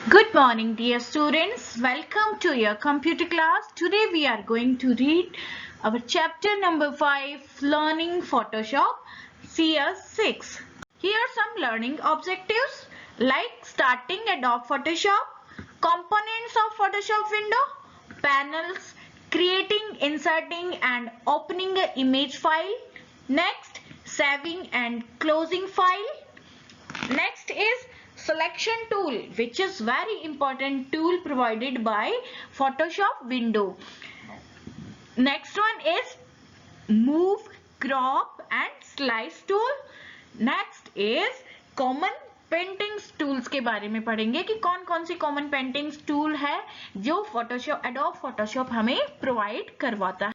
Good morning, dear students. Welcome to your computer class. Today we are going to read our chapter number 5, Learning Photoshop, CS6. Here are some learning objectives like starting Adobe Photoshop, components of Photoshop window, panels, creating, inserting and opening an image file. Next, saving and closing file. Next is selection tool, which is very important tool provided by Photoshop window. Next one is move, crop and slice tool. Next is common paintings tools के बारे में पढ़ेंगे कि कौन कौन सी common paintings tool है जो Photoshop adobe Photoshop हमें प्रोवाइड करवाता है.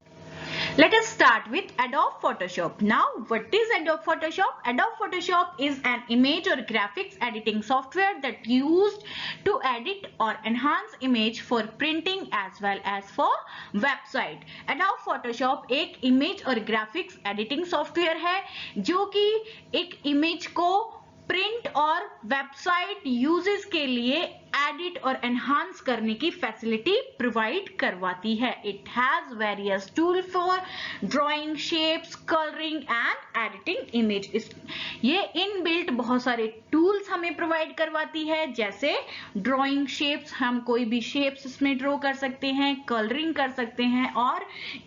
Let us start with Adobe Photoshop. Now, what is Adobe Photoshop? Adobe Photoshop is an image or graphics editing software that used to edit or enhance image for printing as well as for website. Adobe Photoshop एक image और graphics editing software है जो कि एक image को print और website uses के लिए एडिट और एनहांस करने की फैसिलिटी प्रोवाइड करवाती है. It has various tool for drawing, shapes, colouring and editing image. ये इनबिल्ट बहुत सारे टूल्स हमें प्रोवाइड करवाती है, जैसे ड्राइंग शेप्स, हम कोई भी शेप्स इसमें ड्रॉ कर सकते हैं, कलरिंग कर सकते हैं और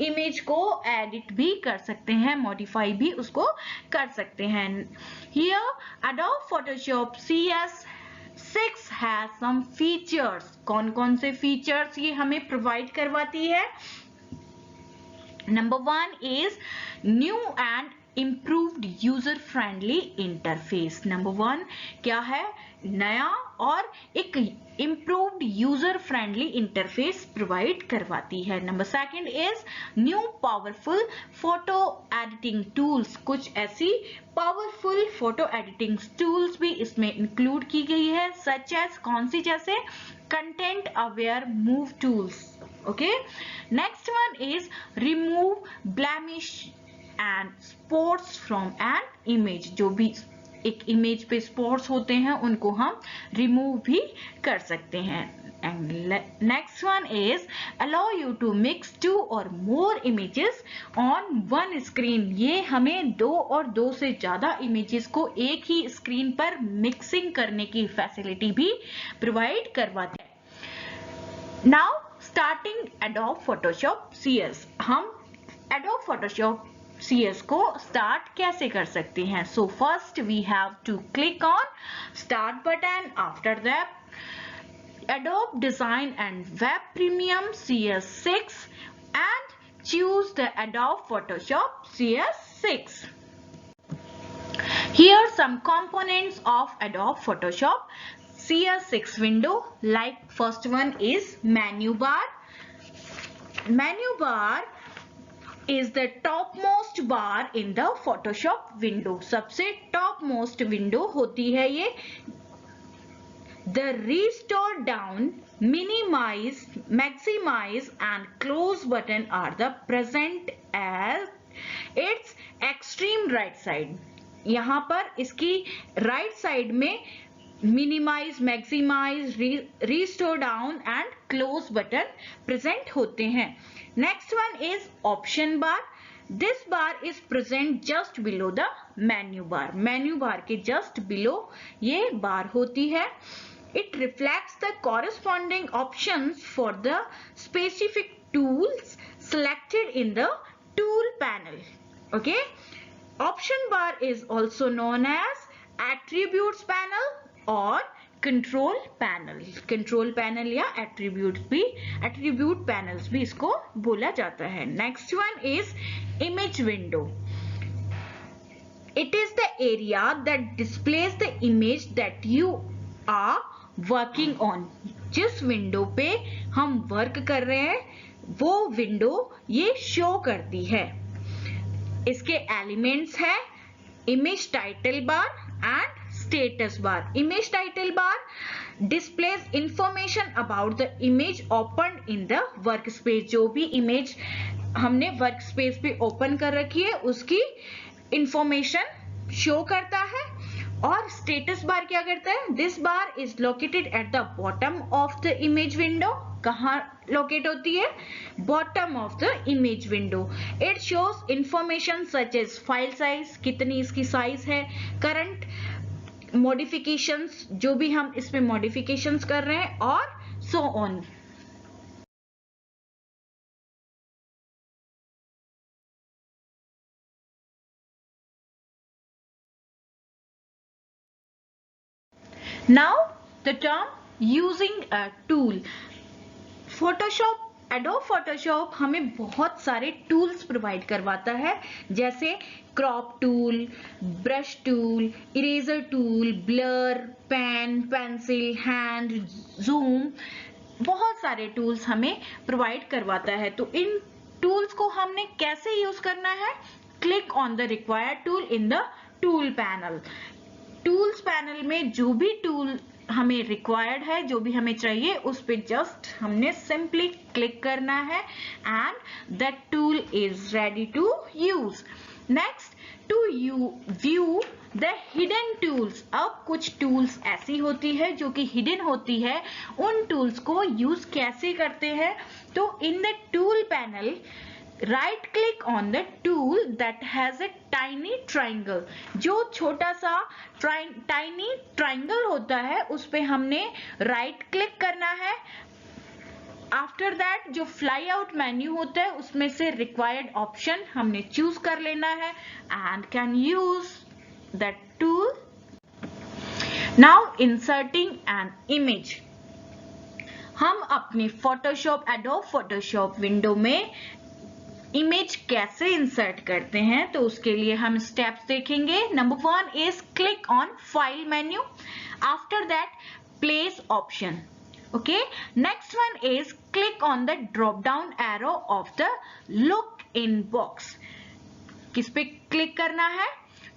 इमेज को एडिट भी कर सकते हैं, मॉडिफाई भी उसको कर सकते हैं. Here Adobe Photoshop CS6 has some features. कौन कौन से features ये हमें provide करवाती है? Number 1 is new and improved user friendly interface. Number 1 क्या है? नया और एक improved user friendly interface provide करवाती है. Number 2 is new powerful photo editing tools. कुछ ऐसी powerful photo editing tools भी इसमें include की गई है, such as कौन सी, जैसे content aware move tools. Okay. Next one is remove blemish and spots from an image. जो भी एक इमेज पे स्पॉट्स होते हैं उनको हम रिमूव भी कर सकते हैं. And next one is allow you to mix 2 or more images on one screen. ये हमें 2 और 2 से ज्यादा इमेजेस को एक ही स्क्रीन पर मिक्सिंग करने की फैसिलिटी भी प्रोवाइड करवाती है. Now starting Adobe Photoshop CS. हम Adobe Photoshop CS को स्टार्ट कैसे कर सकते हैं? So first we have to click on start button. After that Adobe Design and Web Premium CS6 and choose the Adobe Photoshop CS6. Here some components of Adobe Photoshop CS6 window. Like first one is menu bar. Menu bar is the topmost bar in the Photoshop window. सबसे topmost window होती है ये. The restore down, minimize, maximize and close button are the present as its extreme right side. यहाँ पर इसकी right side में minimize, maximize, restore down and close button present होते हैं. Next one is option bar. This bar is present just below the menu bar. Menu bar के just below ये bar होती है. It reflects the corresponding options for the specific tools selected in the tool panel. Okay. Option bar is also known as attributes panel और control panel. Control panel या attribute panels भी इसको बोला जाता है. Next one is image window. It is the area that displays the image that you are working on. जिस window पे हम वर्क कर रहे हैं वो विंडो ये शो करती है. इसके एलिमेंट्स है image title bar and status bar. Image title bar displays information about the image opened in the workspace. जो भी इमेज हमने वर्कस्पेस पे ओपन कर रखी है उसकी इंफॉर्मेशन शो करता है. और स्टेटस बार क्या करता है? This bar is located at the bottom of the image window. कहाँ लोकेट होती है? Bottom of the image window. It shows information such as file size, कितनी इसकी साइज है, करंट मॉडिफिकेशंस, जो भी हम इसमें मॉडिफिकेशंस कर रहे हैं, और so on. Now the term using a tool. Photoshop, Adobe Photoshop हमें बहुत सारे टूल्स प्रोवाइड करवाता है, जैसे crop tool, brush tool, eraser tool, blur, pen, pencil, hand, zoom, बहुत सारे टूल्स हमें प्रोवाइड करवाता है. तो इन टूल्स को हमने कैसे यूज करना है? Click on the required tool in the tool panel. Tools panel में जो भी टूल हमें रिक्वायर्ड है, जो भी हमें चाहिए, उस पे जस्ट हमने सिंपली क्लिक करना है and that tool is ready to use. Next, to view the hidden tools. अब कुछ टूल्स ऐसी होती है जो कि हिडन होती है, उन टूल्स को यूज कैसे करते हैं? तो in the tool panel, right click on the tool that has a tiny triangle. जो छोटा सा टाइनी ट्राइंगल होता है, उस पे हमने राइट क्लिक करना है. आफ्टर दैट जो फ्लाई आउट मेन्यू होता है, उसमें से रिक्वायर्ड ऑप्शन हमने चूज कर लेना है and can use that tool. Now inserting an image. हम अपनी फोटोशॉप, एडोब फोटोशॉप विंडो में इमेज कैसे इंसर्ट करते हैं, तो उसके लिए हम स्टेप्स देखेंगे. Number 1 is click on file menu. After that place option. Okay. Next one is click on the drop down arrow of the look in box. किस पे क्लिक करना है?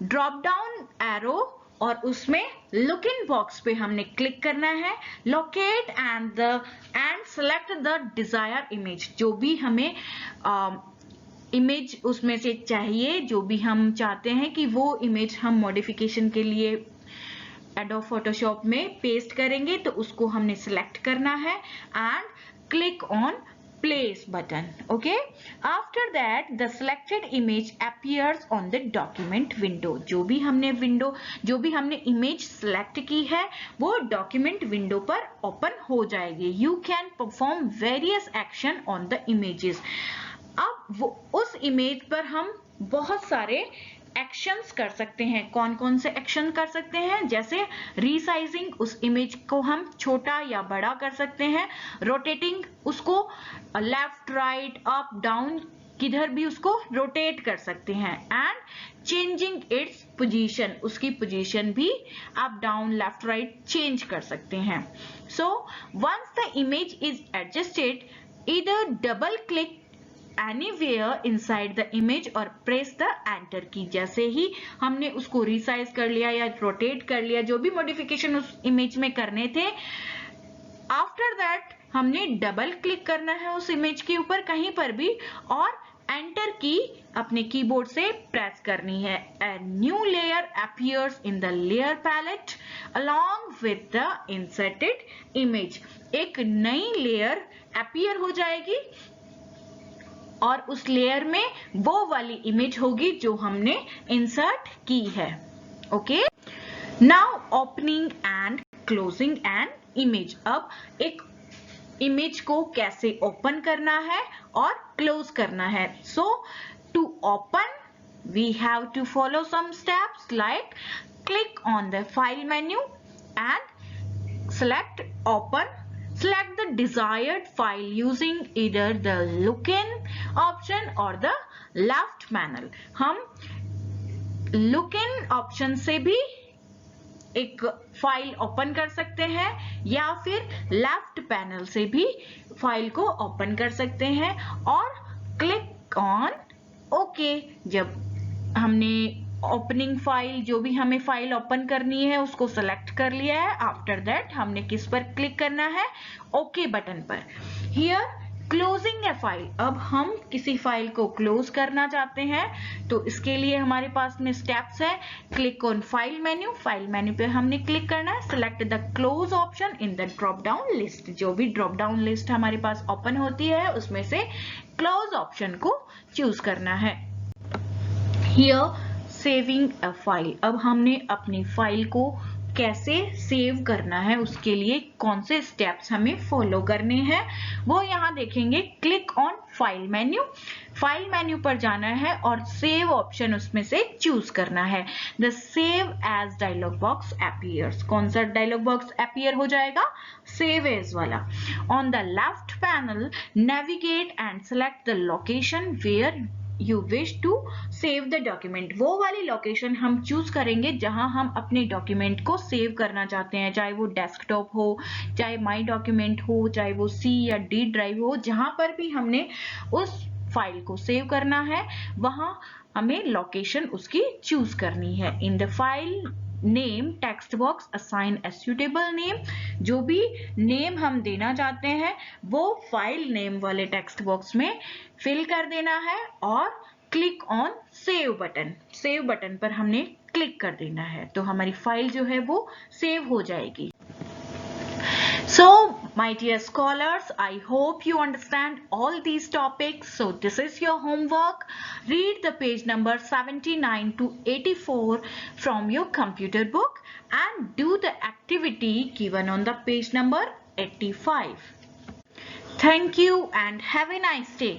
ड्रॉप डाउन एरो, और उसमें लुक इन बॉक्स पे हमने click करना है. Locate and select the desire image. जो भी हमें इमेज उसमें से चाहिए, जो भी हम चाहते हैं कि वो इमेज हम मॉडिफिकेशन के लिए एडोब फोटोशॉप में पेस्ट करेंगे, तो उसको हमने सिलेक्ट करना है and click on place button. Okay. After that the selected image appears on the document window. जो भी हमने इमेज सिलेक्ट की है, वो डॉक्यूमेंट विंडो पर ओपन हो जाएगी. You can perform various action on the images. अब वो उस इमेज पर हम बहुत सारे एक्शंस कर सकते हैं. कौन कौन से एक्शन कर सकते हैं? जैसे रीसाइजिंग, उस इमेज को हम छोटा या बड़ा कर सकते हैं. रोटेटिंग, उसको लेफ्ट, राइट, अप, डाउन, किधर भी उसको रोटेट कर सकते हैं. एंड चेंजिंग इट्स पोजीशन, उसकी पोजीशन भी up, down, left, right change कर सकते हैं. So once the image is adjusted, either double click anywhere inside the image और press the enter की. जैसे ही हमने उसको रिसाइज कर लिया या रोटेट कर लिया, जो भी मॉडिफिकेशन उस इमेज में करने थे, आफ्टर दैट हमने डबल क्लिक करना है उस इमेज के ऊपर कहीं पर भी, और एंटर की अपने कीबोर्ड से प्रेस करनी है. A new layer appears in the layer palette along with the inserted image. एक नई लेयर अपीयर हो जाएगी और उस लेयर में वो वाली इमेज होगी जो हमने इंसर्ट की है. Okay. Now opening and closing an image. अब एक इमेज को कैसे ओपन करना है और क्लोज करना है. So to open we have to follow some steps like click on the file menu and select open. Select the desired file using either the look in option or the left panel. हम look in option से भी एक file open कर सकते हैं या फिर left panel से भी फाइल को ओपन कर सकते हैं. और क्लिक ऑन ओके. जब हमने ओपनिंग फाइल, जो भी हमें फाइल ओपन करनी है, उसको सेलेक्ट कर लिया है, आफ्टर दैट हमने किस पर क्लिक करना है? ओके बटन पर. हियर क्लोजिंग ए फाइल, अब हम किसी फाइल को क्लोज करना चाहते हैं तो इसके लिए हमारे पास में स्टेप्स है। Click on file menu, file menu पे हमने क्लिक करना है। Select the close option in the drop down list, जो भी ड्रॉप डाउन लिस्ट हमारे पास ओपन होती है उसमें से क्लोज ऑप्शन को चूज करना है। हियर सेविंग अ फाइल, अब हमने अपनी फाइल को कैसे सेव करना है उसके लिए कौन से स्टेप्स हमें फॉलो करने हैं वो यहाँ देखेंगे। Click on file menu, file menu पर जाना है और सेव ऑप्शन उसमें से चूज करना है। The save as dialog box appears, कौन सा डायलॉग बॉक्स अपीयर हो जाएगा? सेव एज वाला। On the left panel navigate and select the location where you wish to save the document, वो वाली लोकेशन हम चूज करेंगे जहां हम अपने डॉक्यूमेंट को सेव करना चाहते हैं, चाहे वो डेस्कटॉप हो, चाहे माई डॉक्यूमेंट हो, चाहे वो C या D ड्राइव हो, जहां पर भी हमने उस फाइल को सेव करना है वहां हमें लोकेशन उसकी चूज करनी है। In the file name text box assign a suitable name, जो भी नेम हम देना चाहते हैं वो फाइल नेम वाले टेक्स्ट बॉक्स में फिल कर देना है और click on save button, save button पर हमने क्लिक कर देना है तो हमारी फाइल जो है वो सेव हो जाएगी। So, my dear scholars, I hope you understand all these topics. So, this is your homework. Read the page number 79 to 84 from your computer book and do the activity given on the page number 85. Thank you and have a nice day.